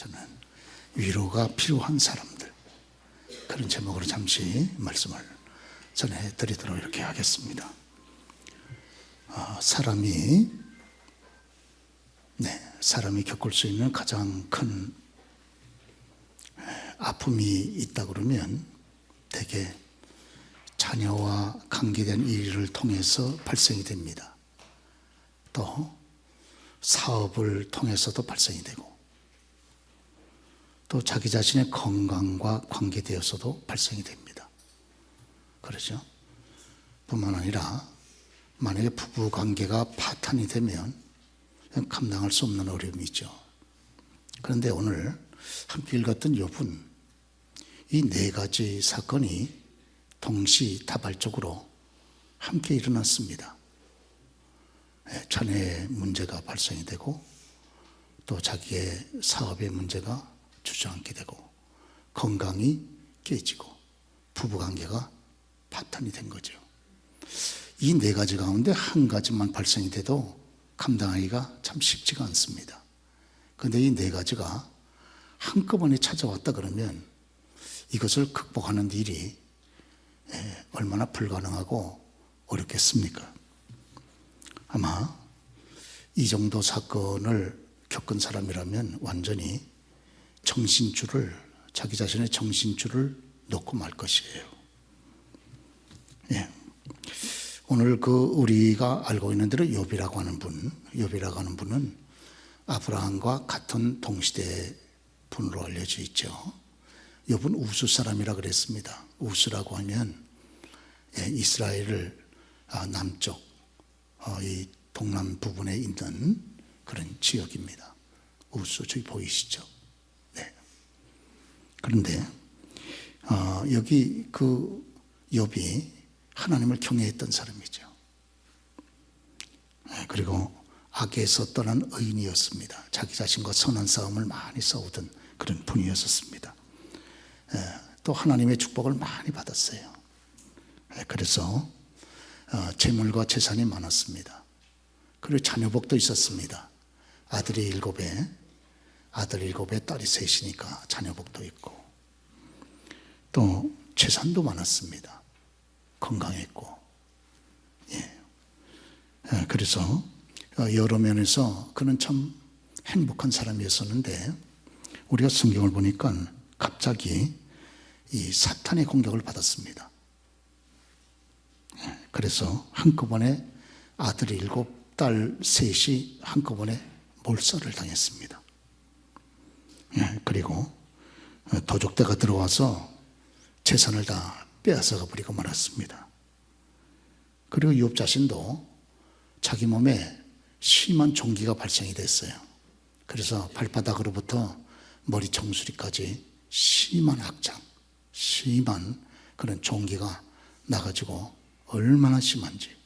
저는 위로가 필요한 사람들, 그런 제목으로 잠시 말씀을 전해드리도록 이렇게 하겠습니다. 사람이 겪을 수 있는 가장 큰 아픔이 있다 그러면 대개 자녀와 관계된 일을 통해서 발생이 됩니다. 또 사업을 통해서도 발생이 되고, 또 자기 자신의 건강과 관계되어서도 발생이 됩니다. 그렇죠? 뿐만 아니라 만약에 부부 관계가 파탄이 되면 감당할 수 없는 어려움이 있죠. 그런데 오늘 함께 읽었던 욥은 이 네 가지 사건이 동시다발적으로 함께 일어났습니다. 자녀의 문제가 발생이 되고, 또 자기의 사업의 문제가 주저앉게 되고, 건강이 깨지고, 부부관계가 파탄이 된 거죠. 이 네 가지 가운데 한 가지만 발생이 돼도 감당하기가 참 쉽지가 않습니다. 그런데 이 네 가지가 한꺼번에 찾아왔다 그러면 이것을 극복하는 일이 얼마나 불가능하고 어렵겠습니까? 아마 이 정도 사건을 겪은 사람이라면 완전히 자기 자신의 정신줄을 놓고 말 것이에요. 오늘 우리가 알고 있는 대로 욥이라고 하는 분은 아브라함과 같은 동시대 분으로 알려져 있죠. 욥은 우스 사람이라 그랬습니다. 우스라고 하면 이스라엘을 남쪽 이 동남 부분에 있는 그런 지역입니다. 우스 저기 보이시죠? 네. 그런데 여기 욥이 하나님을 경외했던 사람이죠. 그리고 악에서 떠난 의인이었습니다. 자기 자신과 선한 싸움을 많이 싸우던 그런 분이었습니다. 또 하나님의 축복을 많이 받았어요. 그래서 재물과 재산이 많았습니다. 그리고 자녀복도 있었습니다. 아들 일곱에 딸이 셋이니까 자녀복도 있고, 또 재산도 많았습니다. 건강했고, 그래서 여러 면에서 그는 참 행복한 사람이었었는데, 우리가 성경을 보니까 갑자기 이 사탄의 공격을 받았습니다. 그래서 한꺼번에 아들 7, 딸 3이 한꺼번에 몰살을 당했습니다. 그리고 도적대가 들어와서 재산을 다 빼앗아가 버리고 말았습니다. 그리고 욥 자신도 자기 몸에 심한 종기가 발생이 됐어요. 그래서 발바닥으로부터 머리 정수리까지 심한 그런 종기가 나가지고 얼마나 심한지,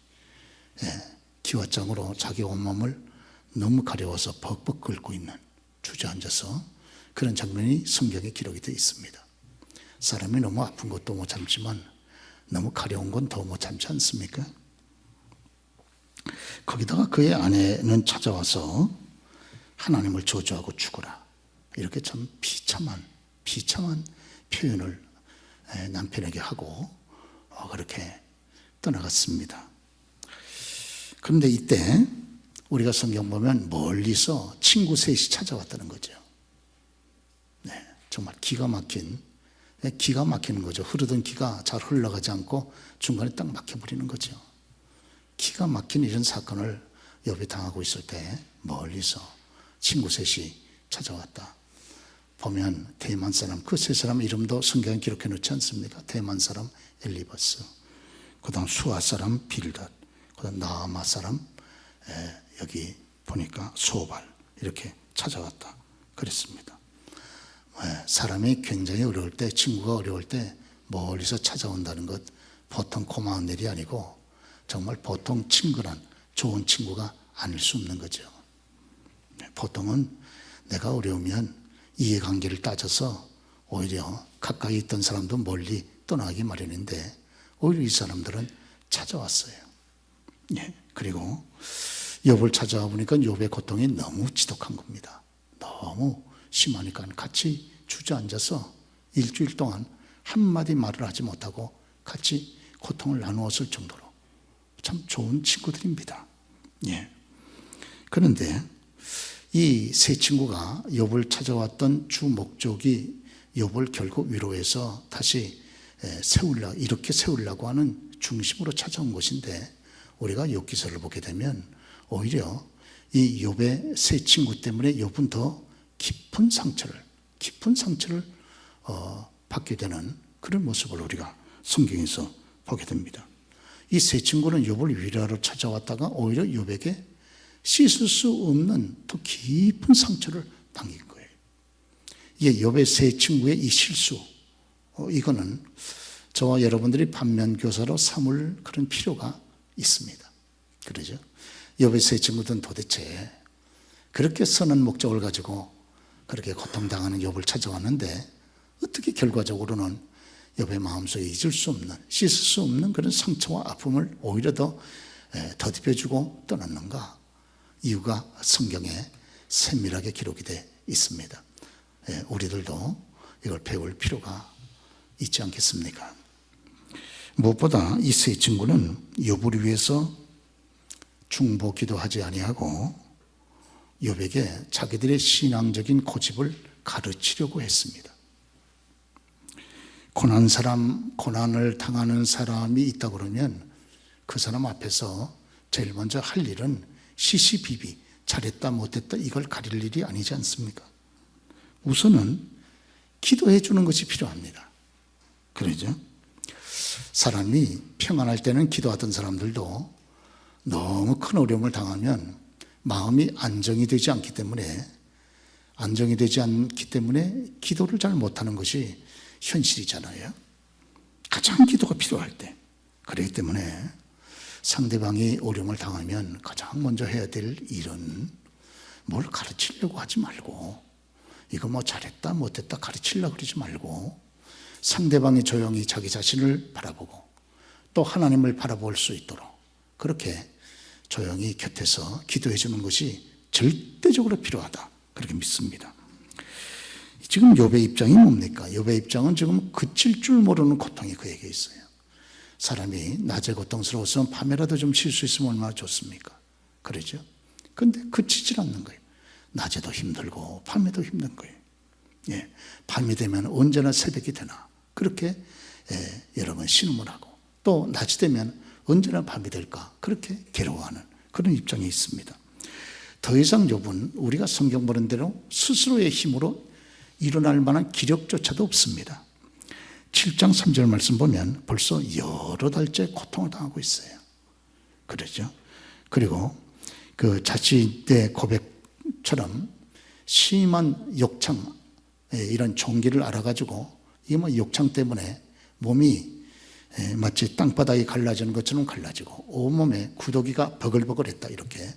기와장으로 자기 온몸을 너무 가려워서 벅벅 끓고 있는, 주저앉아서 그런 장면이 성경에 기록이 되어 있습니다. 사람이 너무 아픈 것도 못 참지만 너무 가려운 건 더 못 참지 않습니까? 거기다가 그의 아내는 찾아와서 하나님을 저주하고 죽어라, 이렇게 참 비참한 표현을 남편에게 하고 그렇게 떠나갔습니다. 그런데 이때 우리가 성경 보면 멀리서 친구 셋이 찾아왔다는 거죠. 정말 기가 막히는 거죠. 흐르던 기가 잘 흘러가지 않고 중간에 딱 막혀버리는 거죠. 기가 막힌 이런 사건을 욥이 당하고 있을 때 멀리서 친구 셋이 찾아왔다. 보면 대만 사람, 그 세 사람 이름도 성경에 기록해 놓지 않습니까? 대만 사람 엘리바스, 그 다음 수아 사람 빌닷, 그 다음 나아마 사람 여기 보니까 소발, 이렇게 찾아왔다 그랬습니다. 사람이 굉장히 어려울 때, 친구가 어려울 때 멀리서 찾아온다는 것 보통 고마운 일이 아니고 정말 보통 친근한 좋은 친구가 아닐 수 없는 거죠. 보통은 내가 어려우면 이해관계를 따져서 오히려 가까이 있던 사람도 멀리 떠나기 마련인데 오히려 이 사람들은 찾아왔어요. 그리고 욥을 찾아와 보니까 욥의 고통이 너무 지독한 겁니다. 너무 심하니까 같이 주저앉아서 일주일 동안 한마디 말을 하지 못하고 같이 고통을 나누었을 정도로 참 좋은 친구들입니다. 예. 그런데 이 세 친구가 욥을 찾아왔던 주 목적이 욥을 결국 위로해서 다시 이렇게 세우려고 하는 중심으로 찾아온 것인데, 우리가 욥 기서를 보게 되면 오히려 이 욥의 세 친구 때문에 욥은 더 깊은 상처를 받게 되는 그런 모습을 우리가 성경에서 보게 됩니다. 이 세 친구는 욥을 위로하러 찾아왔다가 오히려 욥에게 씻을 수 없는 더 깊은 상처를 당긴 거예요. 이게 욥의 세 친구의 이 실수, 이거는 저와 여러분들이 반면교사로 삼을 그런 필요가 있습니다. 그러죠? 욥의 세 친구들은 도대체 그렇게 선한 목적을 가지고 그렇게 고통당하는 욥을 찾아왔는데 어떻게 결과적으로는 욥의 마음속에 잊을 수 없는, 씻을 수 없는 그런 상처와 아픔을 오히려 더 더듬혀주고 떠났는가? 이유가 성경에 세밀하게 기록이 되어 있습니다. 우리들도 이걸 배울 필요가 있지 않겠습니까? 무엇보다 이 세 친구는 욥을 위해서 중보 기도하지 아니하고 욥에게 자기들의 신앙적인 고집을 가르치려고 했습니다. 고난을 당하는 사람이 있다 그러면 그 사람 앞에서 제일 먼저 할 일은 시시비비, 잘했다 못했다 이걸 가릴 일이 아니지 않습니까? 우선은 기도해 주는 것이 필요합니다. 그러죠? 사람이 평안할 때는 기도하던 사람들도 너무 큰 어려움을 당하면 마음이 안정이 되지 않기 때문에 기도를 잘 못하는 것이 현실이잖아요. 가장 기도가 필요할 때. 그렇기 때문에 상대방이 어려움을 당하면 가장 먼저 해야 될 일은 뭘 가르치려고 하지 말고, 이거 뭐 잘했다 못했다 가르치려고 그러지 말고 상대방이 조용히 자기 자신을 바라보고 또 하나님을 바라볼 수 있도록 그렇게 조용히 곁에서 기도해 주는 것이 절대적으로 필요하다, 그렇게 믿습니다. 지금 욥의 입장이 뭡니까? 욥의 입장은 지금 그칠 줄 모르는 고통이 그에게 있어요. 사람이 낮에 고통스러웠으면 밤에라도 좀 쉴 수 있으면 얼마나 좋습니까? 그러죠? 근데 그치질 않는 거예요. 낮에도 힘들고 밤에도 힘든 거예요. 예, 밤이 되면 언제나 새벽이 되나 그렇게 여러분 신음을 하고, 또 낮이 되면 언제나 밤이 될까 그렇게 괴로워하는 그런 입장에 있습니다. 더 이상 욥은 우리가 성경 보는 대로 스스로의 힘으로 일어날 만한 기력조차도 없습니다. 7장 3절 말씀 보면 벌써 여러 달째 고통을 당하고 있어요. 그러죠? 그리고 그 자신의 고백처럼 심한 욕창, 이런 종기를 알아가지고 이게 뭐 욕창 때문에 몸이 마치 땅바닥이 갈라지는 것처럼 갈라지고 온몸에 구더기가 버글버글했다, 이렇게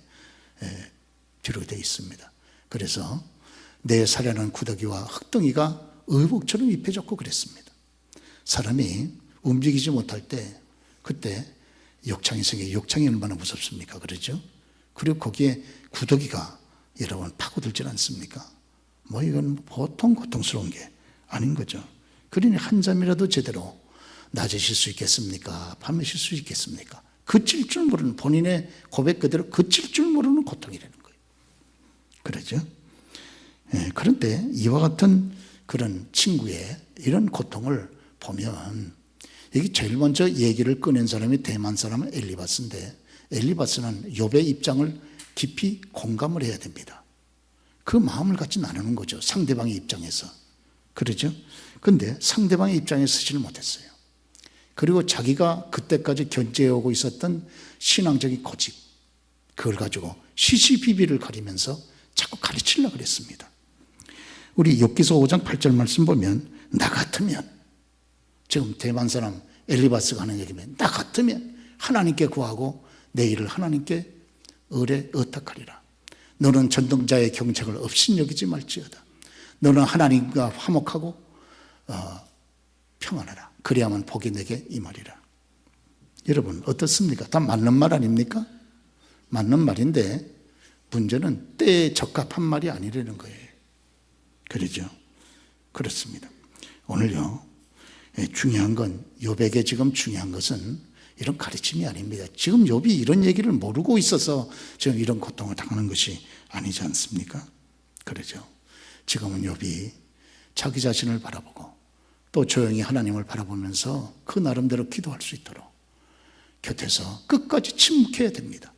기록이 되어 있습니다. 그래서 내 살에는 구더기와 흙덩이가 의복처럼 입혀졌고 그랬습니다. 사람이 움직이지 못할 때 그때 욕창이 생겨, 욕창이 얼마나 무섭습니까? 그러죠? 그리고 거기에 구더기가 여러분 파고들지 않습니까? 뭐 이건 보통 고통스러운 게 아닌 거죠. 그러니 한잠이라도 제대로 낮에 쉴 수 있겠습니까? 밤에 쉴 수 있겠습니까? 그칠 줄 모르는, 본인의 고백 그대로 그칠 줄 모르는 고통이라는 거예요. 그러죠? 그런데 이와 같은 그런 친구의 이런 고통을 보면, 여기 제일 먼저 얘기를 꺼낸 사람이 대만 사람은 엘리바스인데, 엘리바스는 욥의 입장을 깊이 공감을 해야 됩니다. 그 마음을 같이 나누는 거죠, 상대방의 입장에서. 그러죠? 근데 상대방의 입장에 서지를 못했어요. 그리고 자기가 그때까지 견제해오고 있었던 신앙적인 고집, 그걸 가지고 시시비비를 가리면서 자꾸 가르치려고 그랬습니다. 우리 욥기서 5장 8절 말씀 보면, 나 같으면, 지금 대만 사람 엘리바스가 하는 얘기면, 나 같으면 하나님께 구하고 내 일을 하나님께 의탁하리라. 너는 전등자의 경책을 업신여기지 말지어다. 너는 하나님과 화목하고 평안하라. 그래야만 복이 내게 임하리라. 여러분 어떻습니까? 다 맞는 말 아닙니까? 맞는 말인데 문제는 때에 적합한 말이 아니라는 거예요. 그러죠. 그렇습니다. 오늘요, 중요한 건, 욥에게 지금 중요한 것은 이런 가르침이 아닙니다. 지금 욥이 이런 얘기를 모르고 있어서 지금 이런 고통을 당하는 것이 아니지 않습니까? 그러죠. 지금은 욥이 자기 자신을 바라보고 또 조용히 하나님을 바라보면서 그 나름대로 기도할 수 있도록 곁에서 끝까지 침묵해야 됩니다.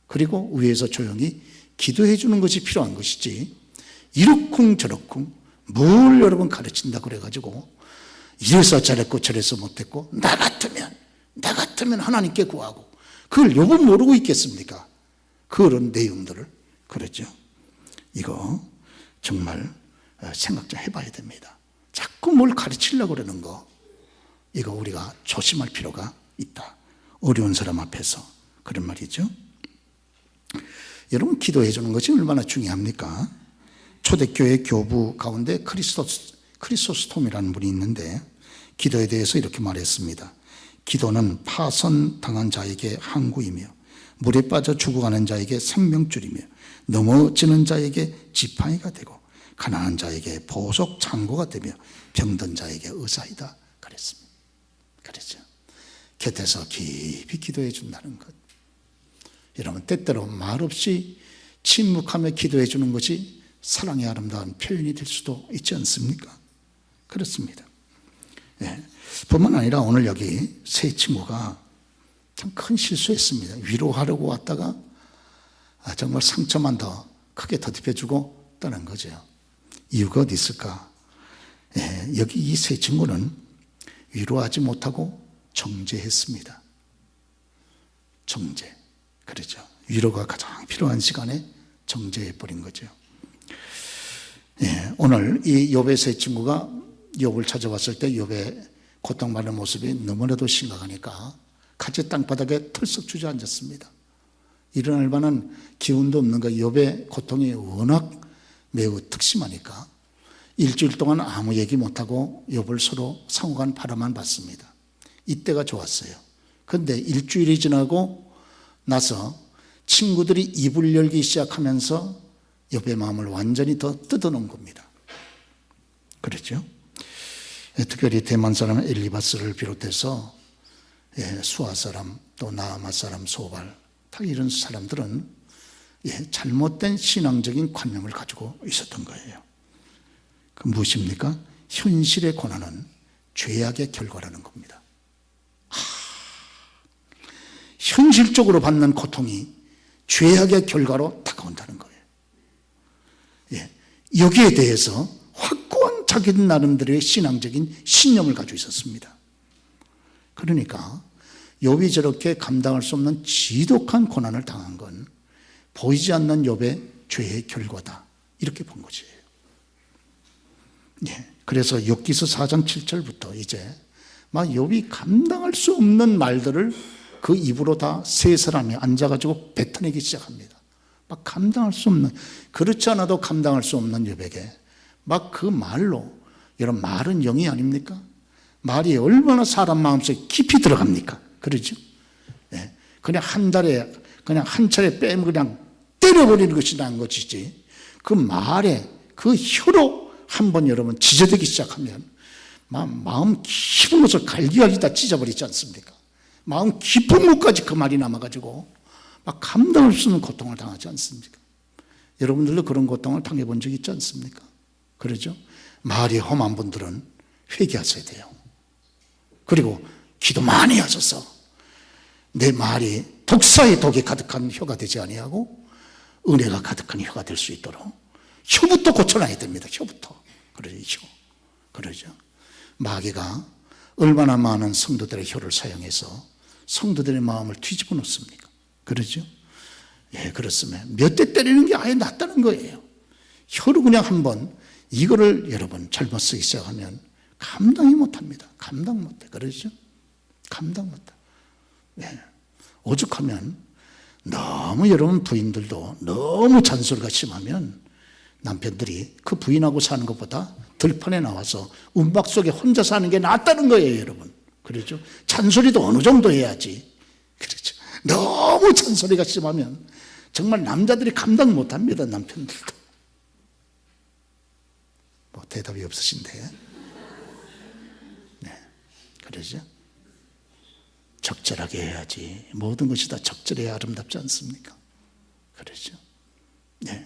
그리고 위에서 조용히 기도해 주는 것이 필요한 것이지, 이러쿵 저러쿵 뭘 여러분 가르친다고 그래가지고 이래서 잘했고 저래서 못했고 나 같으면 하나님께 구하고, 그걸 욥은 모르고 있겠습니까? 그런 내용들을. 그러죠. 이거 정말 생각 좀 해봐야 됩니다. 자꾸 뭘 가르치려고 그러는 거, 이거 우리가 조심할 필요가 있다. 어려운 사람 앞에서. 그런 말이죠. 여러분, 기도해 주는 것이 얼마나 중요합니까? 초대교회 교부 가운데 크리소스톰이라는 분이 있는데 기도에 대해서 이렇게 말했습니다. 기도는 파손당한 자에게 항구이며 물에 빠져 죽어가는 자에게 생명줄이며 넘어지는 자에게 지팡이가 되고 가난한 자에게 보석 창고가 되며 병든 자에게 의사이다 그랬습니다. 그렇죠. 곁에서 깊이 기도해 준다는 것. 여러분, 때때로 말없이 침묵하며 기도해 주는 것이 사랑의 아름다운 표현이 될 수도 있지 않습니까? 그렇습니다. 예. 뿐만 아니라 오늘 여기 세 친구가 참 큰 실수했습니다. 위로하려고 왔다가 정말 상처만 더 크게 더듬혀주고 떠난 거죠. 이유가 어디 있을까? 예. 여기 이 세 친구는 위로하지 못하고 정죄했습니다. 정죄. 그렇죠. 위로가 가장 필요한 시간에 정죄해버린 거죠. 예, 오늘 이 욥의 세 친구가 욥을 찾아왔을 때 욥의 고통받는 모습이 너무나도 심각하니까 같이 땅바닥에 털썩 주저앉았습니다. 일어날 만한 기운도 없는 거, 욥의 고통이 워낙 매우 특심하니까 일주일 동안 아무 얘기 못하고 욥을 서로 상호간 바라만 봤습니다. 이때가 좋았어요. 그런데 일주일이 지나고 나서 친구들이 입을 열기 시작하면서 욥의 마음을 완전히 더 뜯어놓은 겁니다. 그렇죠? 특별히 대만 사람 엘리바스를 비롯해서 수아 사람, 또 나아마 사람, 소발, 다 이런 사람들은 잘못된 신앙적인 관념을 가지고 있었던 거예요. 그 무엇입니까? 현실의 고난은 죄악의 결과라는 겁니다. 현실적으로 받는 고통이 죄악의 결과로 다가온다는 거예요. 여기에 대해서 확고한 자기 나름대로의 신앙적인 신념을 가지고 있었습니다. 그러니까 욥이 저렇게 감당할 수 없는 지독한 고난을 당한 건 보이지 않는 욥의 죄의 결과다, 이렇게 본 거지. 그래서 욥기서 4장 7절부터 이제 막 욥이 감당할 수 없는 말들을 그 입으로 다 세 사람이 앉아가지고 뱉어내기 시작합니다. 막 감당할 수 없는, 그렇지 않아도 감당할 수 없는 욥에게 막 그 말로, 여러분, 말은 영이 아닙니까? 말이 얼마나 사람 마음속에 깊이 들어갑니까? 그러죠? 그냥 한 달에, 그냥 한 차례 빼면 그냥 때려버리는 것이 나은 것이지, 그 말에, 그 혀로 한번 여러분 지저대기 시작하면 마음 깊은 곳을 갈기갈기 다 찢어버리지 않습니까? 마음 깊은 곳까지 그 말이 남아가지고 막 감당할 수 없는 고통을 당하지 않습니까? 여러분들도 그런 고통을 당해본 적 있지 않습니까? 그러죠? 말이 험한 분들은 회개하셔야 돼요. 그리고 기도 많이 하셔서 내 말이 독사의 독이 가득한 혀가 되지 아니하고 은혜가 가득한 혀가 될 수 있도록 혀부터 고쳐놔야 됩니다. 혀부터. 그러죠. 그러죠. 마귀가 얼마나 많은 성도들의 혀를 사용해서 성도들의 마음을 뒤집어 놓습니까? 그러죠? 그렇으면 몇 대 때리는 게 아예 낫다는 거예요. 혀로 그냥 한번 이거를 여러분 잘못 쓰기 시작하면 감당이 못합니다. 감당 못해. 그러죠? 감당 못해. 오죽하면 너무 여러분 부인들도 너무 잔소리가 심하면 남편들이 그 부인하고 사는 것보다 들판에 나와서 움박 속에 혼자 사는 게 낫다는 거예요, 여러분. 그렇죠? 잔소리도 어느 정도 해야지. 그렇죠? 너무 잔소리가 심하면 정말 남자들이 감당 못합니다, 남편들도. 대답이 없으신데. 네, 그러죠? 적절하게 해야지. 모든 것이 다 적절해야 아름답지 않습니까? 그러죠? 네,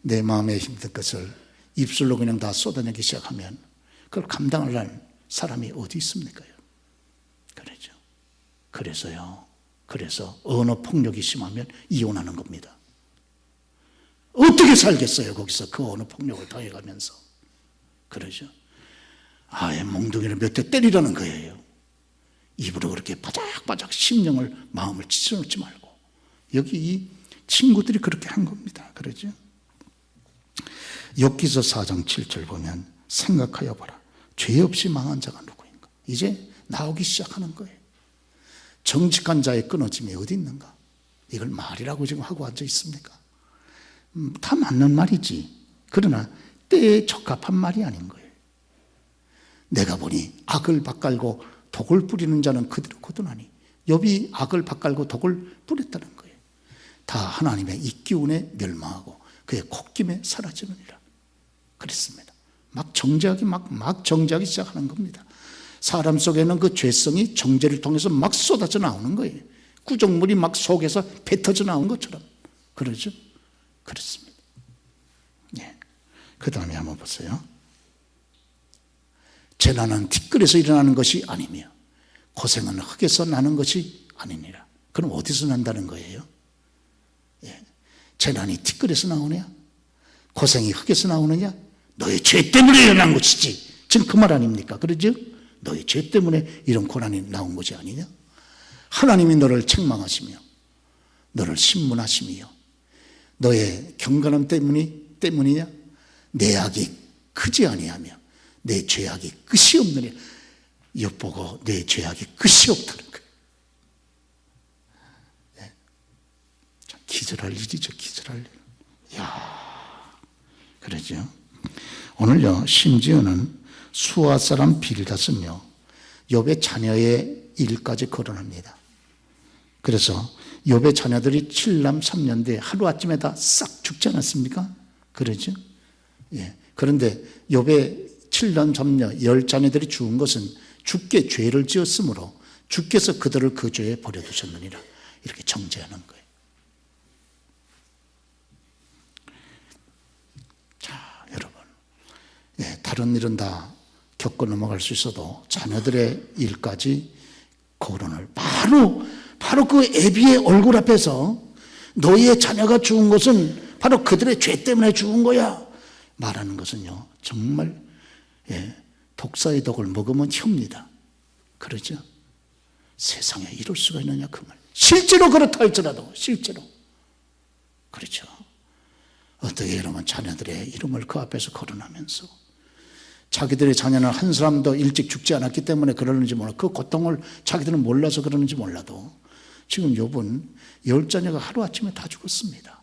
내 마음에 힘든 것을 입술로 그냥 다 쏟아내기 시작하면 그걸 감당할 사람이 어디 있습니까? 그러죠? 그래서 언어 폭력이 심하면 이혼하는 겁니다. 어떻게 살겠어요? 거기서 그 언어 폭력을 당해가면서. 그러죠? 아예 몽둥이를 몇 대 때리라는 거예요. 입으로 그렇게 바짝바짝 심령을, 마음을 찢어놓지 말고. 여기 이 친구들이 그렇게 한 겁니다. 그러죠? 욥기서 4장 7절 보면 생각하여 보라. 죄 없이 망한 자가 누구인가? 이제 나오기 시작하는 거예요. 정직한 자의 끊어짐이 어디 있는가? 이걸 말이라고 지금 하고 앉아 있습니까? 다 맞는 말이지. 그러나 때에 적합한 말이 아닌 거예요. 내가 보니 악을 밭갈고 독을 뿌리는 자는 그대로 거두나니. 욥이 악을 밭갈고 독을 뿌렸다는 거예요. 다 하나님의 이 기운에 멸망하고 그의 콧김에 사라지느니라. 그랬습니다. 막 정죄하기 시작하는 겁니다. 사람 속에는 그 죄성이 정죄를 통해서 막 쏟아져 나오는 거예요. 구정물이 막 속에서 뱉어져 나온 것처럼. 그러죠? 그렇습니다. 예. 그 다음에 한번 보세요. 재난은 티끌에서 일어나는 것이 아니며 고생은 흙에서 나는 것이 아니니라. 그럼 어디서 난다는 거예요? 예. 재난이 티끌에서 나오냐? 고생이 흙에서 나오느냐? 너의 죄 때문에 일어난 것이지. 지금 그 말 아닙니까? 그러죠? 너의 죄 때문에 이런 고난이 나온 것이 아니냐? 하나님이 너를 책망하시며 너를 신문하시며 너의 경건함 때문이냐? 내 악이 크지 아니하며 내 죄악이 끝이 없느냐? 엿보고 내 죄악이 끝이 없다는 거예요. 예. 기절할 일이죠. 기절할 일. 그러죠. 오늘요, 심지어는 수아 사람 빌닷은요, 욥의 자녀의 일까지 거론합니다. 그래서 욥의 자녀들이 7남 3녀인데 하루아침에 다 싹 죽지 않았습니까? 그러죠? 예. 그런데 욥의 7남 3녀 10자녀들이 죽은 것은 주께 죄를 지었으므로 주께서 그들을 그 죄에 버려두셨느니라. 이렇게 정죄하는 거예요. 자, 여러분. 예, 다른 일은 다 겪고 넘어갈 수 있어도 자녀들의 일까지 거론을 바로 그 애비의 얼굴 앞에서 너희의 자녀가 죽은 것은 바로 그들의 죄 때문에 죽은 거야 말하는 것은요, 정말 독사의 독을 먹으면 혀입니다. 그러죠? 세상에 이럴 수가 있느냐 그 말. 실제로 그렇다 할지라도 실제로 그렇죠. 어떻게 그러면 자녀들의 이름을 그 앞에서 거론하면서 자기들의 자녀는 한 사람도 일찍 죽지 않았기 때문에 그러는지 몰라. 그 고통을 자기들은 몰라서 그러는지 몰라도 지금 욥은 10자녀가 하루아침에 다 죽었습니다.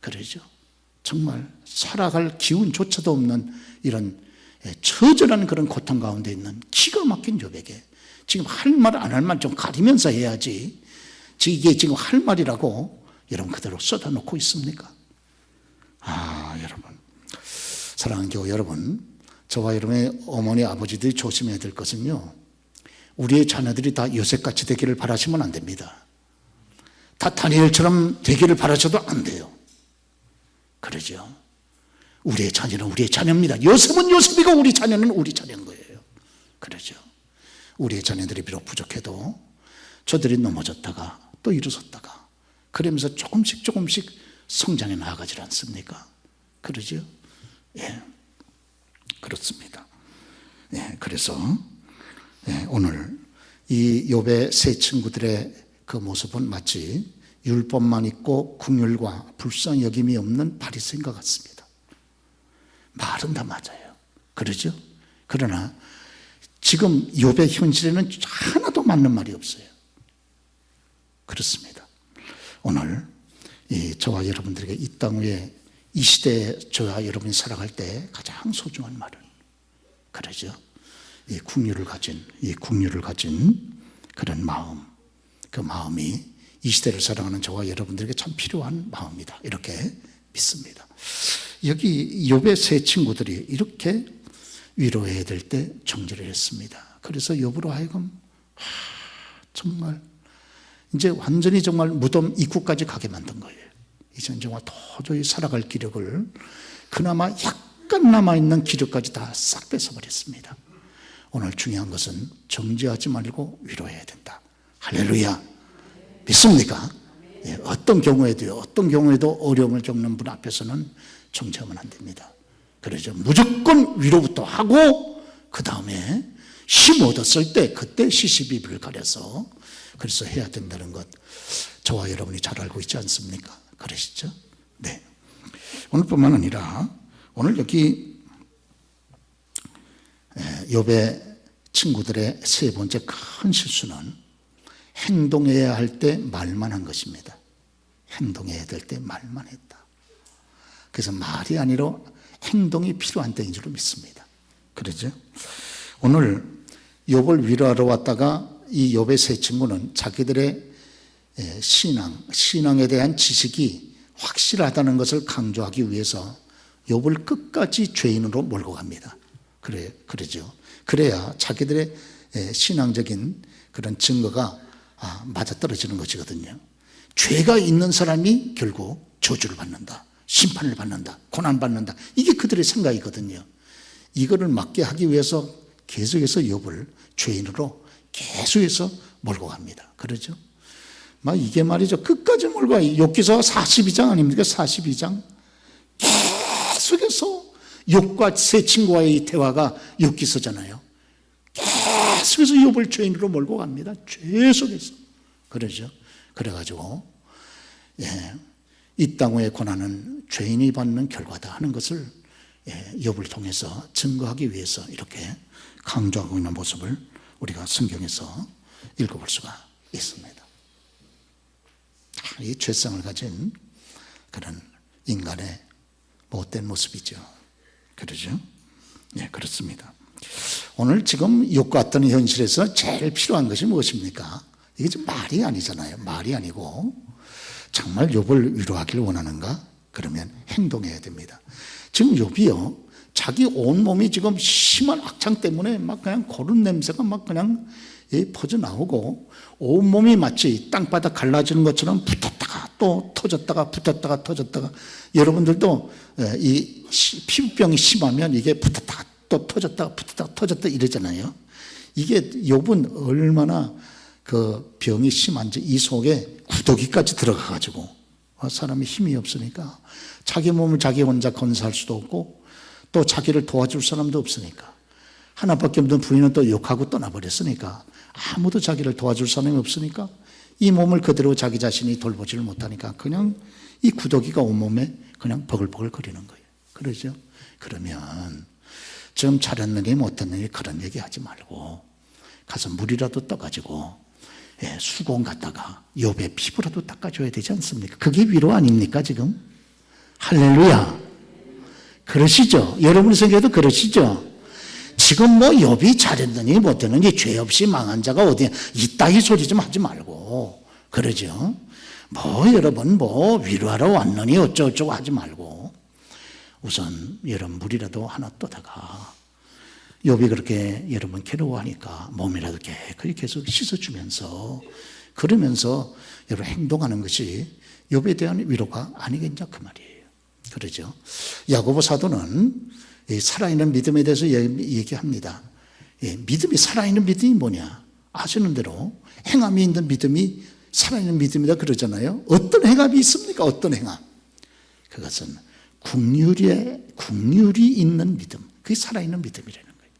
그러죠. 정말 살아갈 기운조차도 없는 이런 처절한 그런 고통 가운데 있는 기가 막힌 욥에게 지금 할 말 안 할 말 좀 가리면서 해야지 이게 지금 할 말이라고 여러분 그대로 쏟아놓고 있습니까? 여러분 사랑하는 교우 여러분, 저와 여러분의 어머니 아버지들이 조심해야 될 것은요, 우리의 자녀들이 다 요셉같이 되기를 바라시면 안 됩니다. 다 다니엘처럼 되기를 바라셔도 안 돼요. 그러죠. 우리의 자녀는 우리의 자녀입니다. 요셉은 요셉이고 우리 자녀는 우리 자녀인 거예요. 그러죠. 우리의 자녀들이 비록 부족해도 저들이 넘어졌다가 또 일어섰다가 그러면서 조금씩 성장해 나아가지 않습니까? 그러죠. 예, 그렇습니다. 예, 그래서 오늘 이 욥의 세 친구들의 그 모습은 마치 율법만 있고 긍휼과 불쌍히 여김이 없는 바리새인과 같습니다. 말은 다 맞아요. 그러죠? 그러나 지금 욥의 현실에는 하나도 맞는 말이 없어요. 그렇습니다. 오늘 저와 여러분들에게 이 땅 위에 이 시대에 저와 여러분이 살아갈 때 가장 소중한 말은 그러죠. 이 긍휼을 가진 그런 마음, 그 마음이 이 시대를 살아가는 저와 여러분들에게 참 필요한 마음이다. 이렇게 믿습니다. 여기 욥의 세 친구들이 이렇게 위로해야 될 때 정죄를 했습니다. 그래서 욥으로 하여금 정말 이제 완전히 정말 무덤 입구까지 가게 만든 거예요. 이제는 정말 도저히 살아갈 기력을, 그나마 약간 남아있는 기력까지 다 싹 뺏어버렸습니다. 오늘 중요한 것은 정죄하지 말고 위로해야 된다. 할렐루야. 믿습니까? 예, 어떤 경우에도 어려움을 겪는 분 앞에서는 정죄하면 안 됩니다. 그래서 무조건 위로부터 하고 그 다음에 힘 얻었을 때 그때 시시비비를 가려서 그래서 해야 된다는 것, 저와 여러분이 잘 알고 있지 않습니까? 그러시죠? 네. 오늘뿐만 아니라 오늘 여기 욥의 친구들의 세 번째 큰 실수는 행동해야 할 때 말만 한 것입니다. 행동해야 될 때 말만 했다. 그래서 말이 아니라 행동이 필요한 때인 줄 믿습니다. 그러죠? 오늘 욥을 위로하러 왔다가 이 욥의 세 친구는 자기들의 신앙에 대한 지식이 확실하다는 것을 강조하기 위해서 욥을 끝까지 죄인으로 몰고 갑니다. 그러죠. 그래야 자기들의 신앙적인 그런 증거가 맞아떨어지는 것이거든요. 죄가 있는 사람이 결국 저주를 받는다, 심판을 받는다, 고난받는다, 이게 그들의 생각이거든요. 이거를 막게 하기 위해서 계속해서 욥을 죄인으로 계속해서 몰고 갑니다. 그러죠? 이게 말이죠. 끝까지 몰고 가요. 욥기서 42장 아닙니까? 42장. 계속해서 욥과 세 친구와의 대화가 욥기서잖아요. 계속해서 욥을 죄인으로 몰고 갑니다. 계속해서. 그러죠. 그래가지고 이 땅의 고난은 죄인이 받는 결과다 하는 것을 욥을 통해서 증거하기 위해서 이렇게 강조하고 있는 모습을 우리가 성경에서 읽어볼 수가 있습니다. 이 죄성을 가진 그런 인간의 못된 모습이죠. 그러죠? 네, 그렇습니다. 오늘 지금 욥과 같은 현실에서 제일 필요한 것이 무엇입니까? 이게 좀 말이 아니잖아요. 말이 아니고 정말 욥을 위로하기를 원하는가? 그러면 행동해야 됩니다. 지금 욥이요, 자기 온몸이 지금 심한 악창 때문에 막 그냥 고른 냄새가 막 그냥 퍼져 나오고 온몸이 마치 땅바닥 갈라지는 것처럼 붙었다가 또 터졌다가 붙었다가 터졌다가, 여러분들도 이 피부병이 심하면 이게 붙었다가 또 터졌다가 붙었다가 터졌다 이러잖아요. 이게 욥은 얼마나 그 병이 심한지 이 속에 구더기까지 들어가가지고 사람이 힘이 없으니까 자기 몸을 자기 혼자 건사할 수도 없고 또 자기를 도와줄 사람도 없으니까, 하나밖에 없는 부인은 또 욕하고 떠나버렸으니까 아무도 자기를 도와줄 사람이 없으니까 이 몸을 그대로 자기 자신이 돌보지를 못하니까 그냥 이 구더기가 온몸에 그냥 버글버글 거리는 거예요. 그러죠? 그러면 좀 잘했느니 못했느니 그런 얘기 하지 말고 가서 물이라도 떠가지고 수건 갖다가 욥의 피부라도 닦아줘야 되지 않습니까? 그게 위로 아닙니까 지금? 할렐루야. 그러시죠? 여러분의 생각에도 그러시죠? 지금 욥이 잘했느니 못했느니 죄 없이 망한 자가 어디야, 이따위 소리 좀 하지 말고, 그러죠? 여러분 위로하러 왔느니 어쩌고저쩌고 하지 말고 우선 여러분 물이라도 하나 떠다가 욥이 그렇게 여러분 괴로워하니까 몸이라도 깨끗이 계속 씻어주면서 그러면서 여러분 행동하는 것이 욥에 대한 위로가 아니겠냐 그 말이에요. 그러죠? 야고보 사도는 살아있는 믿음에 대해서 얘기합니다. 믿음이, 살아있는 믿음이 뭐냐? 아시는 대로 행함이 있는 믿음이 살아있는 믿음이다 그러잖아요. 어떤 행함이 있습니까? 어떤 행함? 그것은 국률이 있는 믿음. 그게 살아있는 믿음이라는 거예요.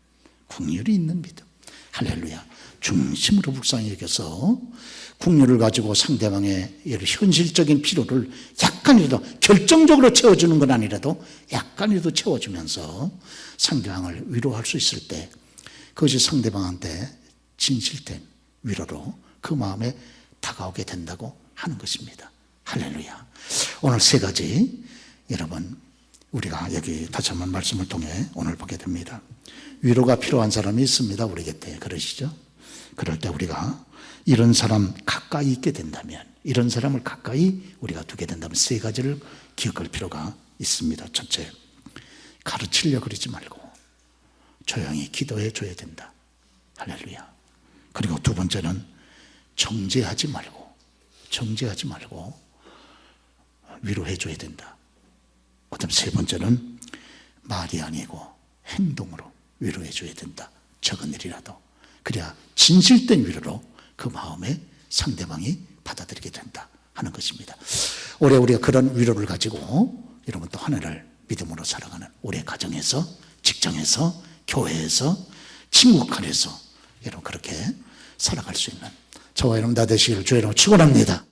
국률이 있는 믿음. 할렐루야. 중심으로 불쌍히 여겨서 국률을 가지고 상대방의 현실적인 필요를 약간이라도, 결정적으로 채워주는 건 아니라도 약간이라도 채워주면서 상대방을 위로할 수 있을 때 그것이 상대방한테 진실된 위로로 그 마음에 다가오게 된다고 하는 것입니다. 할렐루야. 오늘 세 가지 여러분 우리가 여기 다시 한번 말씀을 통해 오늘 보게 됩니다. 위로가 필요한 사람이 있습니다. 우리 곁에. 그러시죠? 그럴 때 우리가 이런 사람 가까이 있게 된다면, 이런 사람을 가까이 우리가 두게 된다면 세 가지를 기억할 필요가 있습니다. 첫째, 가르치려고 그러지 말고 조용히 기도해 줘야 된다. 할렐루야. 그리고 두 번째는 정죄하지 말고 위로해 줘야 된다. 그다음 세 번째는 말이 아니고 행동으로 위로해 줘야 된다. 적은 일이라도. 그래야 진실된 위로로 그 마음에 상대방이 받아들이게 된다 하는 것입니다. 올해 우리가 그런 위로를 가지고 여러분 또 한 해를 믿음으로 살아가는 우리의 가정에서, 직장에서, 교회에서, 친구 간에서 여러분 그렇게 살아갈 수 있는 저와 여러분 다 되시기를 주의 이름으로 축원합니다.